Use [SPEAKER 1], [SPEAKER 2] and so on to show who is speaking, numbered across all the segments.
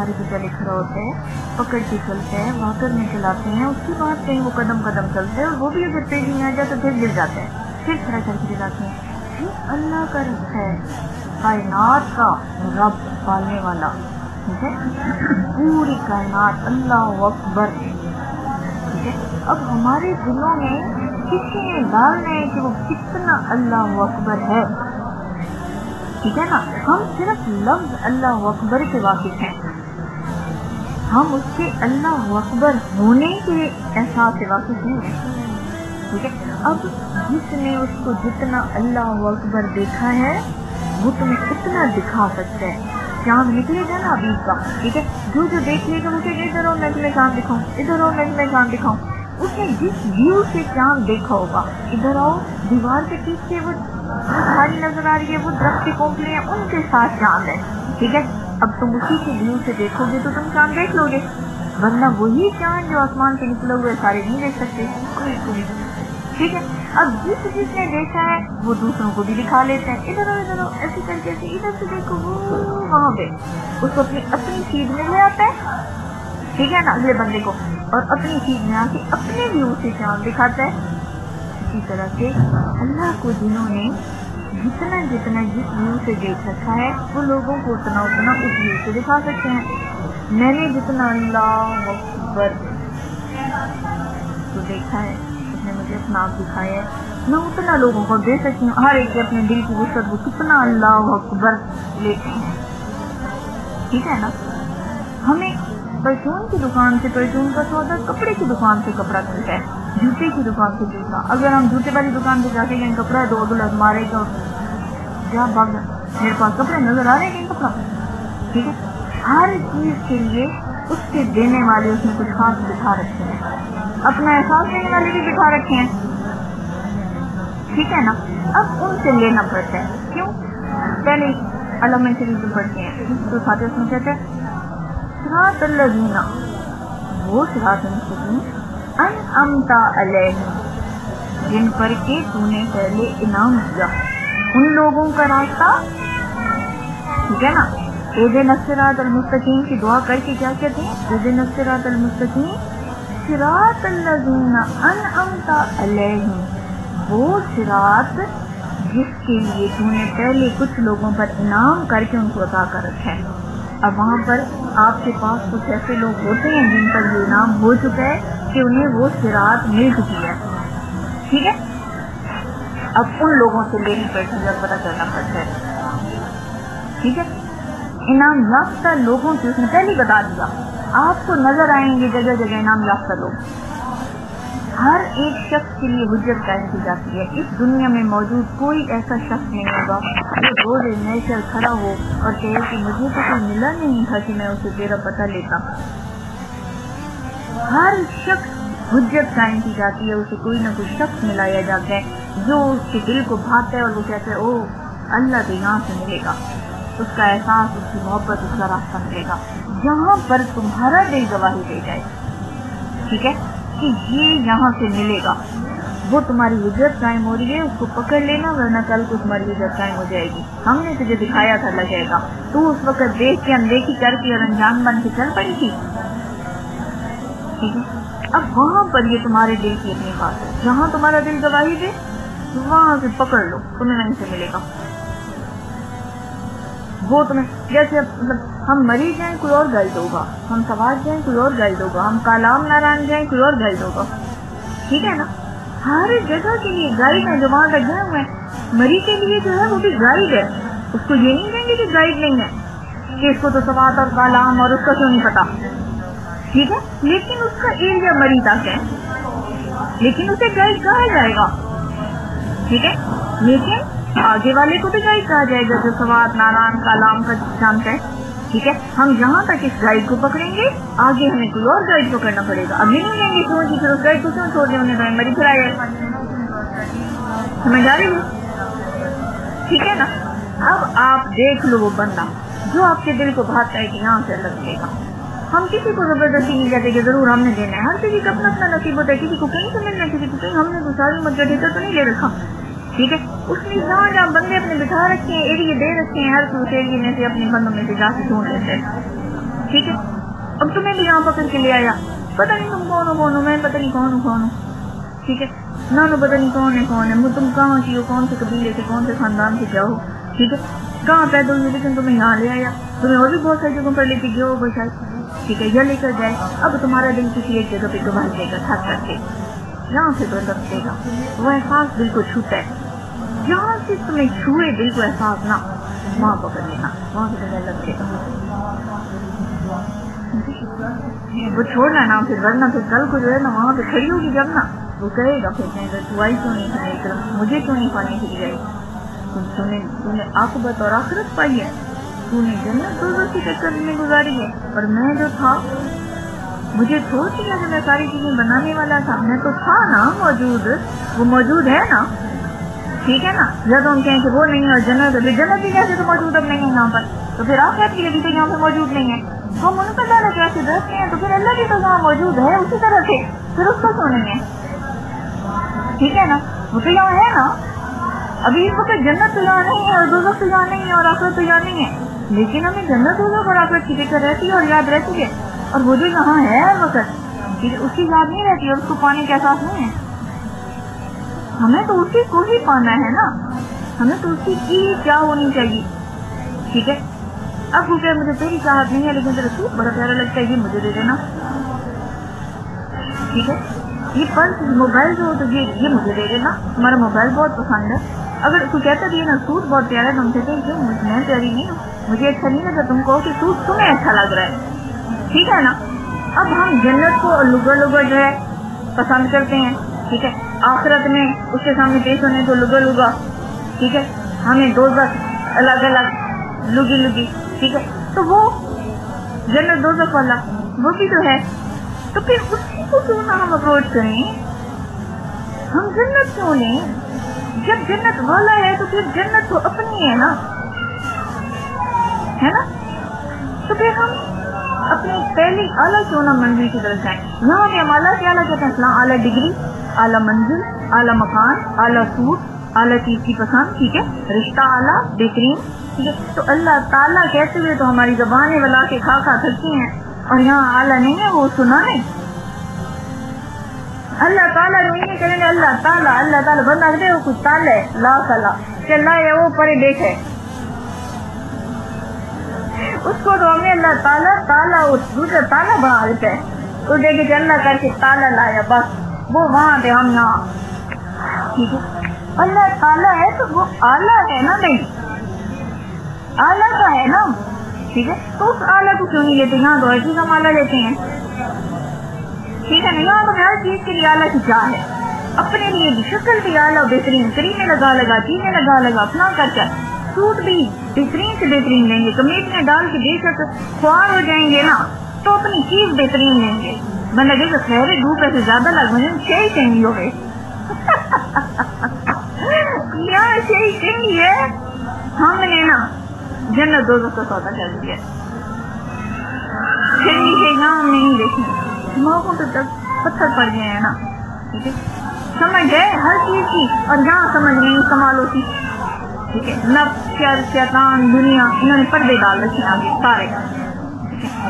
[SPEAKER 1] सहारे पे चले खड़ा होते हैं, पकड़ के चलते हैं, वॉकर में चलाते हैं, उसके बाद कहीं वो कदम कदम चलते हैं और वो भी अगर तेजी में आ जाए तो फिर गिर जाते हैं, फिर खड़ा करके चलाते हैं। ये अल्लाह का रब है, कायनात का रब, पालने वाला, ठीक है, पूरी कायनात, अल्लाह अकबर, ठीक है। अब हमारे दिलों में किसी ने डालना है कि वो कितना अल्लाह अकबर है, ठीक है ना। हम सिर्फ लफ्ज अल्लाह अकबर के वाकिफ हैं, हम उसके अल्लाह अकबर होने के एहसास से वाकिफ नहीं है, ठीक है। अब जिसने उसको जितना अल्लाह अकबर देखा है वो तुम्हें उतना दिखा सकता है। चांद निकलेगा ना अभी का, ठीक है, जो देख लेगा वो कहेगा इधर आओ मैं तुम्हें चांद दिखाऊं, इधर आओ मैं तुम्हें चांद दिखाऊं। उसने जिस व्यू से चांद देखा होगा, इधर आओ, दीवार के पीछे वो खाली नजर आ रही है, वो दरख्त के कोंपले हैं, उनके साथ चांद है, ठीक है। अब तुम उसी के व्यू से देखोगे तो तुम चांद देख लोगे, वरना वही चांद जो आसमान से निकले हुए सारे नहीं देख सकते, कोई, ठीक है। अब जिसने देखा है वो दूसरों को भी दिखा लेते हैं, इधर आओ ऐसे करके, इधर से देखो वो वहां पे, उसको अपनी चीज में ले आता है, ठीक है ना, अगले बंदे को, और अपनी चीज में आके अपने व्यू से चांद दिखाता है। इसी तरह से अल्लाह को जिन्होंने जितना जितना जिस व्यू से देख रखा है वो लोगों को उतना उतना उस व्यू से दिखा सकते हैं। मैंने जितना अल्लाह अकबर तो देखा है, उसने मुझे अपना आप दिखाया है, मैं उतना लोगों को दे सकती हूँ। हर एक अपने दिल की वसअत वो कितना अल्लाह अकबर लेते हैं, ठीक है ना। हमें परचून की दुकान से परचून का सौदा, कपड़े की दुकान से कपड़ा मिलता है, जूते की दुकान से जूता। अगर हम जूते वाली दुकान पे जाके कहीं कपड़ा दो अगला मारे तो क्या भाग, मेरे पास कपड़े नजर आ रहे हैं, कहीं कपड़ा, ठीक है। हर चीज के लिए उसके देने वाले उसने कुछ खास बिठा रखे हैं, अपना एहसास देने वाले भी बिठा रखे हैं, ठीक है ना। अब उनसे लेना पड़ता है, क्यों? पहले अलग शरीफ पढ़ते हैं तो साथ उसमें कहते हैं सिरात अल्लज़ीना, वो सिरात अनअमता अलैहिम, जिन पर के तूने पहले इनाम दिया, उन लोगों का रास्ता, ठीक है ना। इहदिना सिरात अल-मुस्तकीम की दुआ करके क्या कहते हैं, इहदिना सिरात अल-मुस्तकीम सिरात अल्लज़ीना अनअमता अलैहिम, वो सिरात जिसके लिए तूने पहले कुछ लोगों पर इनाम करके उनको अता कर रखा है। अब वहाँ पर आपके पास कुछ ऐसे लोग होते हैं जिन पर ये इनाम हो चुका है कि उन्हें वो सिरात मिल चुकी है, ठीक है। अब उन लोगों से लेनी पड़ती है, पता करना पड़ता है, ठीक है। इनाम याफ्ता लोगों से उसने पहले बता दिया, आपको नजर आएंगे जगह जगह इनाम याफ्ता लोग। हर एक शख्स के लिए हुज्जत कायम की जाती है। इस दुनिया में मौजूद कोई ऐसा शख्स नहीं होगा जो रोज नैशर खड़ा हो और कहे कि मुझे तो कोई मिला नहीं था कि मैं उसे तेरा पता लेता। हर शख्स हुज्जत कायम की जाती है, उसे कोई ना कोई शख्स मिलाया जाता है जो उसके दिल को भाता है और वो कहता है ओ अल्लाह तो यहाँ से मिलेगा, उसका एहसास, उसकी मोहब्बत, उसका रास्ता मिलेगा, जहाँ पर तुम्हारा दिल गवाही दे जाए, ठीक है, कि ये यहाँ से मिलेगा, वो तुम्हारी हुज्जत कायम हो रही है, उसको पकड़ लेना, वरना कल को तुम्हारी हुज्जत कायम हो जाएगी। हमने तुझे दिखाया था लगेगा, तू उस वक्त देख के अनदेखी करके और अनजान बन के चल पड़ी थी, ठीक है। अब वहाँ पर ये तुम्हारे दिल की अपनी बात है, जहाँ तुम्हारा दिल गवाही दे वहाँ से पकड़ लो, तुम्हें वहीं से मिलेगा। वो तुम्हें जैसे मतलब हम मरीज जाएं कोई और गाइड होगा, हम सवार जाएं कोई और गाइड होगा, हम कालाम नारायण जाएं कोई और गाइड होगा, ठीक है ना। हर जगह के लिए गाइड है जो वहाँ तक गए हुए हैं। मरीज के लिए जो है वो भी गाइड है, उसको ये नहीं कहेंगे कि गाइड नहीं है, कि इसको तो सवात और कालाम और उसका क्यों नहीं पता, ठीक है, लेकिन उसका एरिया मरीज तक है, लेकिन उसे गाइड कहा जाएगा, ठीक है। लेकिन आगे वाले को भी गाइड कहा जाएगा जो सवात नारायण कालाम का जानता है, ठीक है। हम जहाँ तक इस गाइड को पकड़ेंगे आगे हमें कोई और गाइड पकड़ना पड़ेगा। अब नहीं लेंगे क्यों जी, फिर उस गाइड को क्यों छोड़ दें, उन्हें तो मरी फिराया समझ आ रही है, ठीक है ना। अब आप देख लो वो बंदा जो आपके दिल को भाता है कि यहाँ से अलग मिलेगा। हम किसी को जबरदस्ती नहीं कहते कि जरूर हमने देना है, हर किसी का अपना अपना नसीब होता है, किसी को कहीं से मिलना है, किसी को कहीं। हमने तो सारी मत ठेका तो नहीं ले रखा, ठीक है। उसने जहाँ जहाँ बंदे अपने बिठा रखे हैं, एरिए दे रखे हैं, हर उस एरिए में से अपने बंदों में से जाके ढूंढ लेते हैं, ٹھیک ہے. اب تمہیں بھی یہاں پکڑ کے لے آیا, پتہ نہیں تم کون ہو, میں پتہ نہیں کون ہوں, ٹھیک ہے, نانو پتہ نہیں کون ہے, تم کہاں کی ہو, کون سے قبیلے سے, کون سے خاندان سے کیا ہو, ٹھیک ہے, کہاں پیدا ہوئی, لیکن تمہیں یہاں لے آیا, تمہیں اور بھی بہت ساری جگہوں پر لے کے گیا ہو بچائے, ٹھیک ہے, یا لے کر جائے. اب تمہارا دل کسی ایک جگہ پہ گواہ دے گا تھک کر کے, یہاں سے تو لگے گا, وہ احساس دل کو چھوتا ہے, جہاں سے تمہیں چھوئے دل کو احساس نہ, وہاں پکڑ لینا, وہاں سے تمہیں لگے گا, وہ چھوڑنا نا پھر, ورنہ پھر کل کو جو ہے نا وہاں پہ کھڑی ہوگی جب نا, وہ کہے گا پھر تو آئی کیوں نہیں کھانے, مجھے کیوں نہیں کھانے کے لیے آئی, تم نے عاقبت اور آخرت پائی ہے, تو نے جنت دوزخ کی ٹکر میں گزاری ہے, اور میں جو تھا مجھے سوچ لیا کہ میں ساری چیزیں بنانے والا تھا, میں تو تھا نا موجود, وہ موجود ہے نا, ٹھیک ہے نا. یا تو ہم کہیں کہ وہ نہیں ہے اور جنت ہے, جنت بھی کیسے تو موجود اب نہیں ہے یہاں پر, تو پھر آخرت کے لیے بھی تو یہاں پہ موجود نہیں ہے, ہم ان کا جانا کیسے رکھتے ہیں, تو پھر اللہ بھی تو یہاں موجود ہے اسی طرح سے, پھر اس کو کیوں نہیں ہے, ٹھیک ہے نا, وہ تو یہاں ہے نا. ابھی اس وقت جنت تو یہاں نہیں ہے اور دوزخ تو یہاں نہیں ہے اور آخرت تو یہاں نہیں ہے, لیکن ہمیں جنت دوزخ اور آخرت کی فکر رہتی ہے اور یاد رہتی ہے, اور وہ جو یہاں ہے ہر وقت اس کی یاد نہیں رہتی اور اس کو پانے کا احساس نہیں ہے. ہمیں تو اسی کو ہی پانا ہے نا, ہمیں تو اسی کی کیا ہونی چاہیے, ٹھیک ہے. اب وہ کہ مجھے تیری چاہت نہیں ہے لیکن تیرا سوٹ بڑا پیارا لگتا ہے, یہ مجھے دے دینا, ٹھیک ہے. یہ پرس موبائل جو ہو تو یہ مجھے دے دینا, تمہارا موبائل بہت پسند ہے. اگر کوئی کہتا بھی ہے نا سوٹ بہت پیارا ہے, تم کہتے ہیں کیوں میں پیاری نہیں ہوں, مجھے اچھا نہیں لگا, تم کہو کہ سوٹ تمہیں اچھا لگ رہا ہے, ٹھیک ہے نا. اب ہم جنت کو لگا جو ہے پسند کرتے ہیں, ٹھیک ہے, آخرت میں اس کے سامنے پیش ہونے کو لگا, ٹھیک ہے, ہمیں دوزخ الگ الگ لگی, ٹھیک ہے. تو وہ جنت دوزخ والا وہ بھی تو ہے, تو پھر اسی کو کیوں نہ ہم اپروچ کریں, ہم جنت کیوں لیں, جب جنت والا ہے تو پھر جنت تو اپنی ہے نا, تو پھر ہم اپنی پہلی اعلیٰ کیوں نہ منزل کی طرف جائیں. یہاں پہ ہم اعلیٰ سے اعلیٰ کہتے ہیں, اعلیٰ ڈگری, اعلیٰ منزل, اعلیٰ مکان, اعلیٰ سوٹ, اعلیٰ چیز کی پسند, ٹھیک ہے, رشتہ اعلیٰ بہترین, ٹھیک ہے. تو اللہ تعالیٰ کہتے ہوئے تو ہماری زبانیں ولا کے کھا تھکتی ہیں, اور یہاں اعلیٰ نہیں ہے, وہ سنا نہیں. اللہ تعالیٰ نہیں ہے, کہیں گے اللہ تعالیٰ بندہ دے, وہ کچھ تالا ہے, لا صلاح کہ اللہ ہے وہ پرے دیکھے, اس کو تو ہم نے اللہ تعالیٰ دوسرا تالا بنا دیتا ہے, تو دیکھے کہ اللہ کر کے تالا لایا, بس وہ وہاں پہ ہم یہاں, ٹھیک ہے. اللہ تعالیٰ ہے تو وہ اعلیٰ ہے نا, نہیں اعلیٰ کا ہے نا, ٹھیک ہے. تو اس اعلیٰ کو کیوں نہیں لیتے, یہاں تو ہر چیز ہم اعلیٰ لیتے ہیں, ٹھیک ہے نا. یہاں تو ہر چیز کے لیے اعلیٰ کی کیا ہے, اپنے لیے بھی شکل بھی اعلیٰ بہترین, کریمیں لگا چیزیں لگا اپنا کر, سوٹ بھی بہترین سے بہترین لیں گے, کمیٹ میں ڈال کے بے شک خوار ہو جائیں گے نا, تو اپنی چیز بہترین لیں گے. بندہ کہ خیر دو پیسے زیادہ لگ مجھے شہی چاہیے ہو گئے, یہاں شہی چاہیے, ہم نے نا جنت دوزخ کا سودا کر دیا, یہاں ہم نہیں دیکھیں, موقعوں پہ تک پتھر پڑ گئے ہیں نا, ٹھیک ہے. سمجھ گئے ہر چیز کی, اور جہاں سمجھ نہیں کمال ہوتی, ٹھیک ہے. نفس, شیطان, دنیا, انہوں نے پردے ڈال رکھے آگے سارے,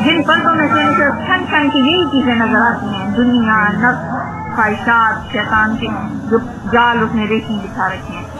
[SPEAKER 1] جن پردوں میں سے چھن کی یہی چیزیں نظر آتی ہیں, دنیا, نفس, خواہشات, شیطان کے جو جال اس نے ریشمی بچھا رکھے ہیں,